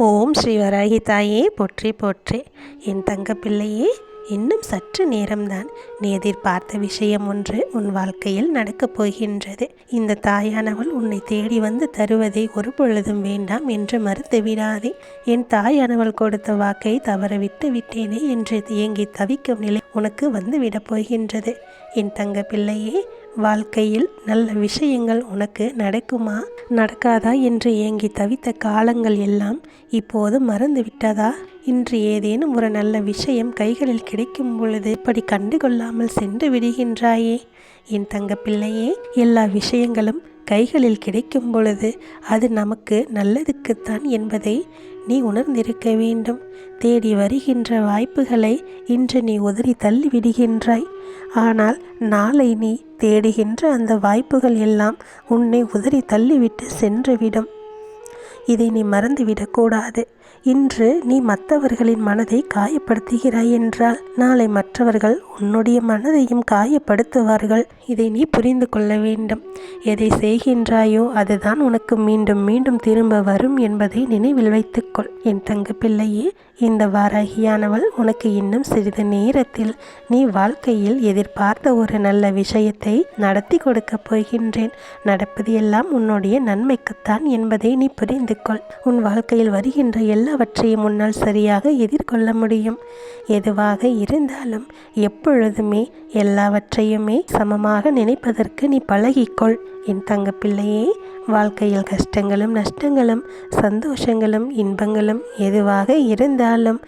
ஓம் ஸ்ரீ வராகி தாயே போற்றி போற்றி. என் தங்க பிள்ளையே, இன்னும் சற்று நேரம்தான் நீ எதிர்பார்த்த விஷயம் ஒன்று உன் வாழ்க்கையில் நடக்கப் போகின்றது. இந்த தாயானவள் உன்னை தேடி வந்து தருவதை ஒரு பொழுதும் வேண்டாம் என்று மறுத்து விடாதே. என் தாயானவள் கொடுத்த வாக்கை தவற விட்டு விட்டேனே என்று ஏங்கி தவிக்கும் நிலை உனக்கு வந்துவிடப் போகின்றது. என் தங்க பிள்ளையே, வாழ்க்கையில் நல்ல விஷயங்கள் உனக்கு நடக்குமா நடக்காதா என்று ஏங்கி தவித்த காலங்கள் எல்லாம் இப்போது மறந்து விட்டதா? இன்று ஏதேனும் ஒரு நல்ல விஷயம் கைகளில் கிடைக்கும் பொழுது இப்படி கண்டுகொள்ளாமல் சென்று விடுகின்றாயே? என் தங்க பிள்ளையே, எல்லா விஷயங்களும் கைகளில் கிடைக்கும் பொழுது அது நமக்கு நல்லதுக்குத்தான் என்பதை நீ உணர்ந்திருக்க வேண்டும். தேடி வருகின்ற வாய்ப்புகளை இன்று நீ உதறி தள்ளி விடுகின்றாய். ஆனால் நாளை நீ தேடுகின்ற அந்த வாய்ப்புகள் எல்லாம் உன்னை உதறி தள்ளிவிட்டு சென்றுவிடும். இதை நீ மறந்துவிடக்கூடாது. இன்று நீ மற்றவர்களின் மனதை காயப்படுத்துகிறாய் என்றால் நாளை மற்றவர்கள் உன்னுடைய மனதையும் காயப்படுத்துவார்கள். இதை நீ புரிந்து கொள்ள வேண்டும். எதை செய்கின்றாயோ அதுதான் உனக்கு மீண்டும் மீண்டும் திரும்ப வரும் என்பதை நினைவில் வைத்துக்கொள். என் தங்க பிள்ளையே, இந்த வாராகியானவள் உனக்கு இன்னும் சிறிது நேரத்தில் நீ வாழ்க்கையில் எதிர்பார்த்த ஒரு நல்ல விஷயத்தை நடத்தி கொடுக்கப் போகின்றேன். நடப்பது எல்லாம் உன்னுடைய நன்மைக்குத்தான் என்பதை நீ புரிந்து கொள். உன் வாழ்க்கையில் வருகின்ற எல்லாவற்றையும் முன்னால் சரியாக எதிர்கொள்ள முடியும். எதுவாக இருந்தாலும் எப்பொழுதுமே எல்லாவற்றையுமே சமமாக நினைப்பதற்கு நீ பழகிக்கொள். என் தங்க பிள்ளையே, வாழ்க்கையில் கஷ்டங்களும் நஷ்டங்களும் சந்தோஷங்களும் இன்பங்களும் எதுவாக இருந்தாலும்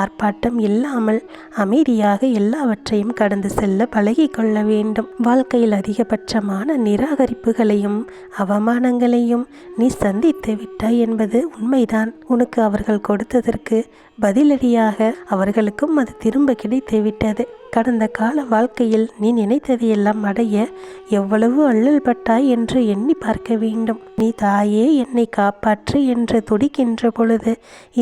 ஆர்ப்பாட்டம் இல்லாமல் அமைதியாக எல்லாவற்றையும் கடந்து செல்ல பழகி கொள்ள வேண்டும். வாழ்க்கையில் அதிகபட்சமான நிராகரிப்புகளையும் அவமானங்களையும் நீ சந்தித்து விட்டாய் என்பது உண்மைதான். உனக்கு அவர்கள் கொடுத்ததற்கு பதிலடியாக அவர்களுக்கும் அது திரும்ப கிடைத்து விட்டது. கடந்த கால வாழ்க்கையில் நீ நினைத்ததையெல்லாம் அடைய எவ்வளவு அல்லல் பட்டாய் என்று எண்ணி பார்க்க வேண்டும். நீ தாயே என்னை காப்பாற்று என்று துடிக்கின்ற பொழுது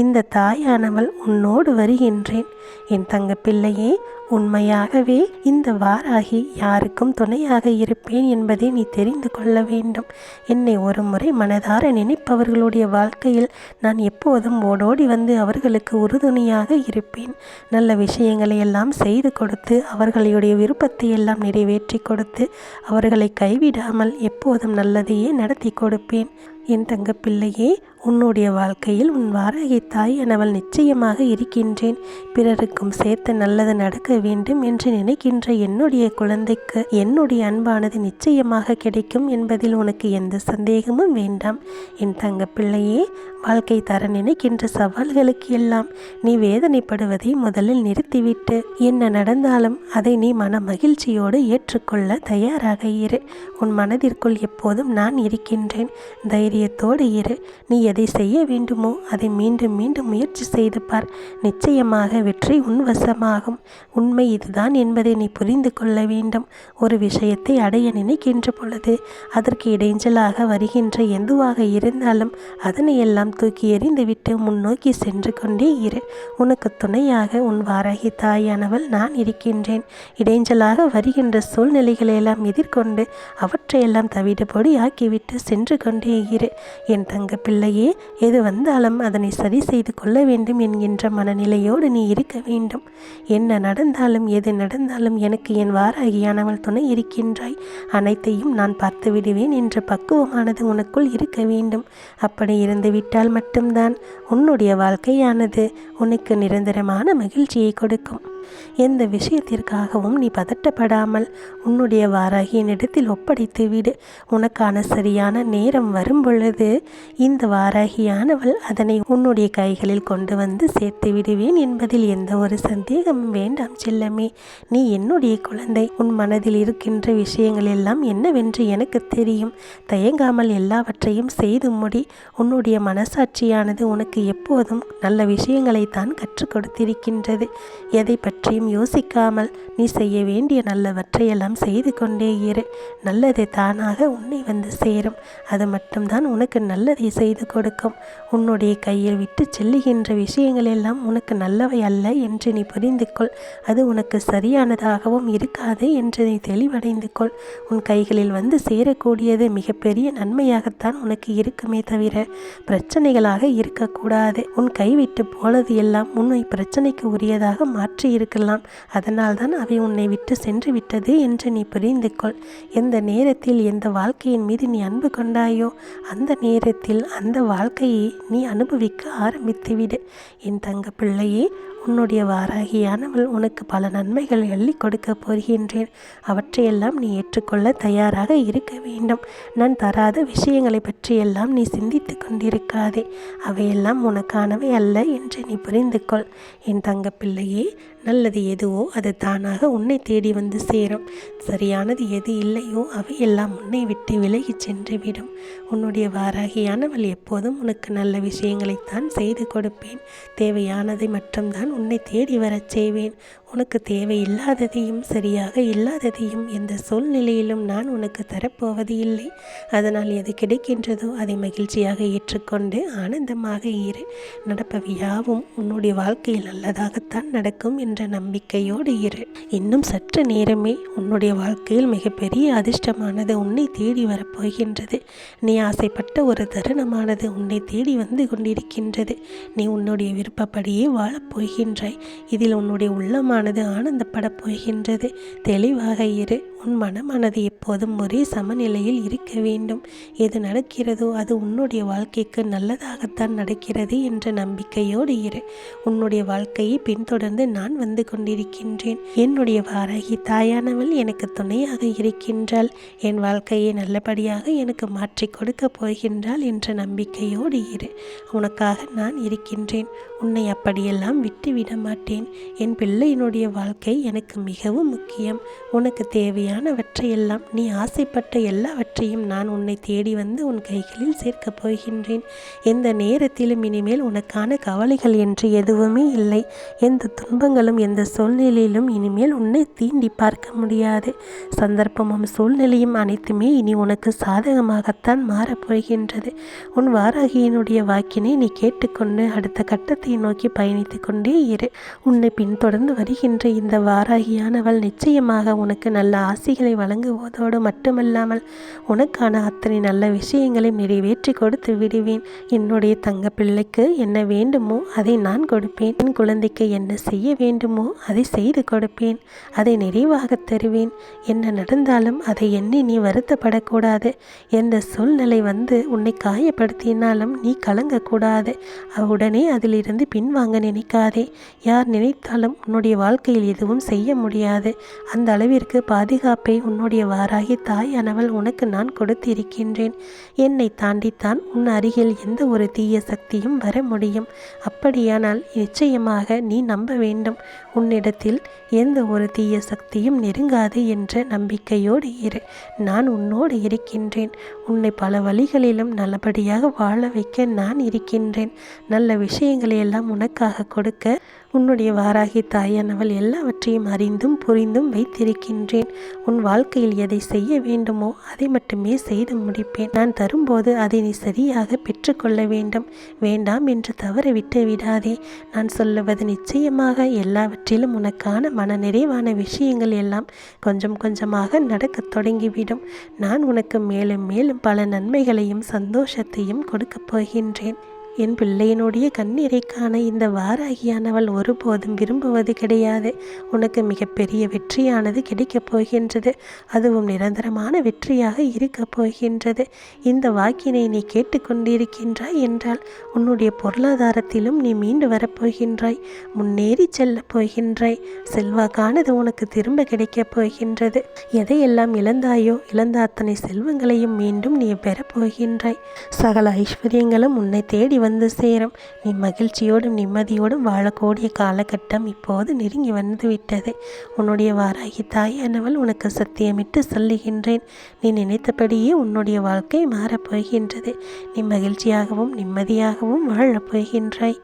இந்த தாயானவள் உன்னோடு வருகின்றேன். என் தங்க பிள்ளையே, உண்மையாகவே இந்த வாராகி யாருக்கும் துணையாக இருப்பேன் என்பதை நீ தெரிந்து கொள்ள வேண்டும். என்னை ஒரு முறை மனதார நினைப்பவர்களுடைய வாழ்க்கையில் நான் எப்போதும் ஓடோடி வந்து அவர்களுக்கு உறுதுணையாக இருப்பேன். நல்ல விஷயங்களை எல்லாம் செய்து கொடுத்து அவர்களுடைய விருப்பத்தை எல்லாம் நிறைவேற்றி கொடுத்து அவர்களை கைவிடாமல் எப்போதும் நல்லதையே நடத்தி கொடுப்பேன். என் தங்க பிள்ளையே, உன்னுடைய வாழ்க்கையில் உன் வாராகி தாயானவள் நிச்சயமாக இருக்கின்றேன். பிறருக்கும் சேர்த்து நல்லது நடக்க வேண்டும் என்று நினைக்கின்ற என்னுடைய குழந்தைக்கு என்னுடைய அன்பானது நிச்சயமாக கிடைக்கும் என்பதில் உனக்கு எந்த சந்தேகமும் வேண்டாம். என் தங்க பிள்ளையே, வாழ்க்கை தர நினைக்கின்ற சவால்களுக்கு எல்லாம் நீ வேதனைப்படுவதை முதலில் நிறுத்திவிட்டு என்ன நடந்தாலும் அதை நீ மன மகிழ்ச்சியோடு ஏற்றுக்கொள்ள தயாராக இரு. உன் மனதிற்குள் எப்போதும் நான் இருக்கின்றேன். தைரியத்தோடு இரு. நீ எதை செய்ய வேண்டுமோ அதை மீண்டும் மீண்டும் முயற்சி செய்து பார். நிச்சயமாக வெற்றி உன் வசமாகும். உண்மை இதுதான் என்பதை நீ புரிந்து கொள்ள வேண்டும். ஒரு விஷயத்தை அடைய நினைக்கின்ற பொழுது அதற்கு இடைஞ்சலாக வருகின்ற எதுவாக இருந்தாலும் அதனை எல்லாம் தூக்கி எறிந்துவிட்டு முன்னோக்கி சென்று கொண்டே இரு. உனக்கு துணையாக உன் வாராகி தாயானவள் நான் இருக்கின்றேன். இடைஞ்சலாக வருகின்ற சூழ்நிலைகளை எல்லாம் எதிர்கொண்டு அவற்றையெல்லாம் தவிடுபொடி ஆக்கிவிட்டு சென்று கொண்டே இரு. என் தங்க பிள்ளையே, எது வந்தாலும் அதனை சரி செய்து கொள்ள வேண்டும் என்கின்ற மனநிலையோடு நீ இருக்க வேண்டும். என்ன நடந்தாலும் எது நடந்தாலும் எனக்கு என் வாராகியானவள் துணை இருக்கின்றாய். அனைத்தையும் நான் பார்த்து விடுவேன் என்ற பக்குவமானது உனக்குள் இருக்க வேண்டும். அப்படி இருந்துவிட்டால் மட்டும்தான் உன்னுடைய வாழ்க்கையானது உனக்கு நிரந்தரமான மகிழ்ச்சியை கொடுக்கும். எந்த விஷயத்திற்காகவும் நீ பதட்டப்படாமல் உன்னுடைய வாராகியின் இடத்தில் ஒப்படைத்து விடு. உனக்கான சரியான நேரம் வரும் பொழுது இந்த வாராகியானவள் அதனை உன்னுடைய கைகளில் கொண்டு வந்து சேர்த்து விடுவேன் என்பதில் எந்த ஒரு சந்தேகமும் வேண்டாம் செல்லமே. நீ என்னுடைய குழந்தை. உன் மனதில் இருக்கின்ற விஷயங்கள் எல்லாம் என்னவென்று எனக்கு தெரியும். தயங்காமல் எல்லாவற்றையும் செய்து முடி. உன்னுடைய மனசாட்சியானது உனக்கு எப்போதும் நல்ல விஷயங்களை தான் கற்றுக் கொடுத்திருக்கின்றது. எதை பற்றியும் யோசிக்காமல் நீ செய்ய வேண்டிய நல்லவற்றையெல்லாம் செய்து கொண்டே இரு. நல்லது தானாக உன்னை வந்து சேரும். அது மட்டும்தான் உனக்கு நல்லதை செய்து கொடுக்கும். உன்னுடைய கையில் விட்டு செல்லுகின்ற விஷயங்கள் எல்லாம் உனக்கு நல்லவை அல்ல என்று நீ புரிந்து கொள். அது உனக்கு சரியானதாகவும் இருக்காது என்று நீ தெளிவடைந்து கொள். உன் கைகளில் வந்து சேரக்கூடியது மிகப்பெரிய நன்மையாகத்தான் உனக்கு இருக்குமே தவிர பிரச்சனைகளாக இருக்கக்கூடாது. உன் கைவிட்டு போனது எல்லாம் உன்னை பிரச்சனைக்கு உரியதாக மாற்றி இருக்கலாம். அதனால்தான் அவை உன்னை விட்டு சென்று விட்டது என்று நீ புரிந்து கொள். எந்த நேரத்தில் எந்த வாழ்க்கையின் மீது நீ அன்பு கொண்டாயோ அந்த நேரத்தில் அந்த வாழ்க்கையை நீ அனுபவிக்க ஆரம்பித்துவிடு. என் தங்க பிள்ளையே, உன்னுடைய வாராகியானவள் உனக்கு பல நன்மைகள் அள்ளி கொடுக்க போகின்றேன். அவற்றையெல்லாம் நீ ஏற்றுக்கொள்ள தயாராக இருக்க வேண்டும். நான் தராத விஷயங்களை பற்றியெல்லாம் நீ சிந்தித்து கொண்டிருக்காதே. அவையெல்லாம் உனக்கானவை அல்ல என்று நீ புரிந்து கொள். என் தங்க பிள்ளையே, நல்லது எதுவோ அது தானாக உன்னை தேடி வந்து சேரும். சரியானது எது இல்லையோ அவையெல்லாம் உன்னை விட்டு விலகி சென்று விடும். உன்னுடைய வாராகியானவள் எப்போதும் உனக்கு நல்ல விஷயங்களைத்தான் செய்து கொடுப்பேன். தேவையானதை மட்டும்தான் உன்னை தேடி வரச் செய்வேன். உனக்கு தேவையில்லாததையும் சரியாக இல்லாததையும் எந்த சூழ்நிலையிலும் நான் உனக்கு தரப்போவது இல்லை. அதனால் எது கிடைக்கின்றதோ அதை மகிழ்ச்சியாக ஏற்றுக்கொண்டு ஆனந்தமாக இரு. நடப்பவை யாவும் உன்னுடைய வாழ்க்கையில் நல்லதாகத்தான் நடக்கும் என்ற நம்பிக்கையோடு இரு. இன்னும் சற்று நேரமே உன்னுடைய வாழ்க்கையில் மிகப்பெரிய அதிர்ஷ்டமானது உன்னை தேடி வரப்போகின்றது. நீ ஆசைப்பட்ட ஒரு தருணமானது உன்னை தேடி வந்து கொண்டிருக்கின்றது. நீ உன்னுடைய விருப்பப்படியே வாழப்போகின்றாய். இதில் உன்னுடைய உள்ளமானது ஆனந்தப்படப் போகின்றது. தெளிவாக இரு. உன் மனமானது எப்போதும் ஒரே சமநிலையில் இருக்க வேண்டும். எது நடக்கிறதோ அது உன்னுடைய வாழ்க்கைக்கு நல்லதாகத்தான் நடக்கிறது என்ற நம்பிக்கையோடு இரு. உன்னுடைய வாழ்க்கையை பின்தொடர்ந்து நான் வந்து கொண்டிருக்கின்றேன். என்னுடைய வாராகி தாயானவள் எனக்கு துணையாக இருக்கின்றாள். என் வாழ்க்கையை நல்லபடியாக எனக்கு மாற்றி கொடுக்க போகின்றாள் என்ற நம்பிக்கையோடு இரு. உனக்காக நான் இருக்கின்றேன். உன்னை அப்படியெல்லாம் விட்டு விட மாட்டேன். என் பிள்ளையினுடைய வாழ்க்கை எனக்கு மிகவும் முக்கியம். உனக்கு தேவையானவற்றையெல்லாம் நீ ஆசைப்பட்ட எல்லாவற்றையும் நான் உன்னை தேடி வந்து உன் கைகளில் சேர்க்கப் போகின்றேன். எந்த நேரத்திலும் இனிமேல் உனக்கான கவலைகள் என்று எதுவுமே இல்லை. எந்த துன்பங்களும் எந்த சூழ்நிலையிலும் இனிமேல் உன்னை தீண்டி பார்க்க முடியாது. சந்தர்ப்பமும் சூழ்நிலையும் அனைத்துமே இனி உனக்கு சாதகமாகத்தான் மாறப்போகின்றது. உன் வாராகியினுடைய வாக்கினை நீ கேட்டுக்கொண்டு அடுத்த கட்டத்தை நோக்கி பயணித்து கொண்டே இரு. உன்னை பின்தொடர்ந்து வருகின்ற இந்த வாராகியானவள் நிச்சயமாக உனக்கு நல்ல ஆசைகளை வழங்குவதோடு மட்டுமல்லாமல் உனக்கான அத்தனை நல்ல விஷயங்களை நிறைவேற்றி கொடுத்து விடுவேன். என்னுடைய தங்க பிள்ளைக்கு என்ன வேண்டுமோ அதை நான் கொடுப்பேன். என் குழந்தைக்கு என்ன செய்ய வேண்டுமோ அதை செய்து கொடுப்பேன். அதை நிறைவாக தருவேன். என்ன நடந்தாலும் அதை எண்ணி நீ வருத்தப்படக்கூடாது. எந்த சூழ்நிலை வந்து உன்னை காயப்படுத்தினாலும் நீ கலங்கக்கூடாது. உடனே அதிலிருந்து பின்வாங்க நினைக்காதே. யார் நினைத்தாலும் உன்னுடைய வாழ்க்கையில் எதுவும் செய்ய முடியாது. அந்த அளவிற்கு பாதுகாப்பை உன்னுடைய வாராகி தாயானவள் உனக்கு நான் கொடுத்திருக்கின்றேன். என்னை தாண்டித்தான் உன் அருகில் எந்த ஒரு தீய சக்தியும் வர முடியும். அப்படியானால் நிச்சயமாக நீ நம்ப வேண்டும். உன்னிடத்தில் எந்த ஒரு தீய சக்தியும் நெருங்காது என்ற நம்பிக்கையோடு இரு. நான் உன்னோடு இருக்கின்றேன். உன்னை பல வழிகளிலும் நல்லபடியாக வாழ வைக்க நான் இருக்கின்றேன். நல்ல விஷயங்களை எல்லாம் உனக்காக கொடுக்க உன்னுடைய வாராகி தாயானவள் எல்லாவற்றையும் அறிந்தும் புரிந்தும் வைத்திருக்கின்றேன். உன் வாழ்க்கையில் எதை செய்ய வேண்டுமோ அதை மட்டுமே செய்து முடிப்பேன். நான் தரும்போது அதை நீ சரியாக பெற்றுக்கொள்ள வேண்டும். வேண்டாம் என்று தவற விட்டு விடாதே. நான் சொல்லுவது நிச்சயமாக எல்லாவற்றிலும் உனக்கான மனநிறைவான விஷயங்கள் எல்லாம் கொஞ்சம் கொஞ்சமாக நடக்கத் தொடங்கிவிடும். நான் உனக்கு மேலும் மேலும் பல நன்மைகளையும் சந்தோஷத்தையும் கொடுக்கப் போகின்றேன். என் பிள்ளையினுடைய கண்ணீரை காண இந்த வாராகியானவள் ஒருபோதும் விரும்புவது கிடையாது. உனக்கு மிகப்பெரிய வெற்றியானது கிடைக்கப் போகின்றது. அதுவும் நிரந்தரமான வெற்றியாக இருக்கப் போகின்றது. இந்த வாக்கினை நீ கேட்டுக்கொண்டிருக்கின்றாய் என்றால் உன்னுடைய பொருளாதாரத்திலும் நீ மீண்டு வரப்போகின்றாய். முன்னேறி செல்லப் போகின்றாய். செல்வாக்கானது உனக்கு திரும்ப கிடைக்கப் போகின்றது. எதையெல்லாம் இழந்தாயோ இழந்த அத்தனை செல்வங்களையும் மீண்டும் நீ பெறப்போகின்றாய். சகல ஐஸ்வர்யங்களும் உன்னை தேடி வந்து சேரும். நீ மகிழ்ச்சியோடும் நிம்மதியோடும் வாழக்கூடிய காலகட்டம் இப்போது நெருங்கி வந்துவிட்டது. உன்னுடைய வாராகி தாயானவள் உனக்கு சத்தியமிட்டு சொல்லுகின்றேன். நீ நினைத்தபடியே உன்னுடைய வாழ்க்கை மாறப்போகின்றது. நீ மகிழ்ச்சியாகவும் நிம்மதியாகவும் வாழப் போகின்றாய்.